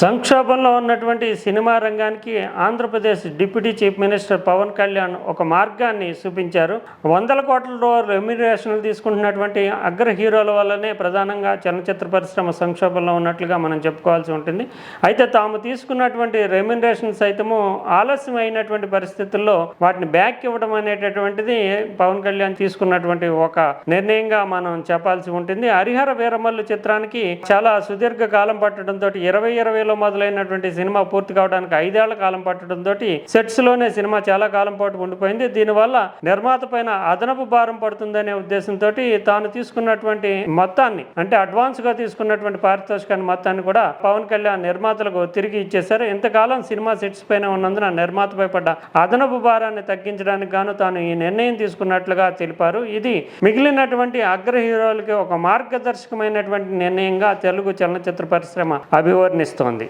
సంక్షోభంలో ఉన్నటువంటి సినిమా రంగానికి Andhra Pradesh deputy chief minister Pawan Kalyan ఒక మార్గాన్ని చూపించారు. వందల కోట్ల రూపాయల రెమ్యునరేషన్లు తీసుకుంటున్నటువంటి అగ్ర హీరోల వల్లనే ప్రధానంగా చలనచిత్ర పరిశ్రమ సంక్షోభంలో ఉన్నట్లుగా మనం చెప్పుకోవాల్సి ఉంటుంది. అయితే తాము తీసుకున్నటువంటి రెమ్యునరేషన్ సైతము ఆలస్యం అయినటువంటి పరిస్థితుల్లో వాటిని బ్యాక్ ఇవ్వడం అనేటటువంటిది పవన్ కళ్యాణ్ తీసుకున్నటువంటి ఒక నిర్ణయంగా మనం చెప్పాల్సి ఉంటుంది. హరిహర వీరమల్లు చిత్రానికి చాలా సుదీర్ఘ కాలం పట్టడంతో 2020లో మొదలైనటువంటి సినిమా పూర్తి కావడానికి 5 ఏళ్ల కాలం పట్టడంతో సెట్స్ లోనే సినిమా చాలా కాలం పాటు ఉండిపోయింది. దీనివల్ల నిర్మాత పైన అదనపు భారం పడుతుందనే ఉద్దేశంతో తాను తీసుకున్నటువంటి మొత్తాన్ని, అంటే అడ్వాన్స్ గా తీసుకున్నటువంటి పారితోషికాన్ని మొత్తాన్ని కూడా పవన్ కళ్యాణ్ నిర్మాతలకు తిరిగి ఇచ్చేశారు. ఇంతకాలం సినిమా సెట్స్ పైన ఉన్నందున నిర్మాతపై పడ్డ అదనపు భారాన్ని తగ్గించడానికి గాను తాను ఈ నిర్ణయం తీసుకున్నట్లుగా తెలిపారు. ఇది మిగిలినటువంటి అగ్ర హీరోలకి ఒక మార్గదర్శకమైనటువంటి నిర్ణయంగా తెలుగు చలనచిత్ర పరిశ్రమ అభివర్ణిస్తోంది.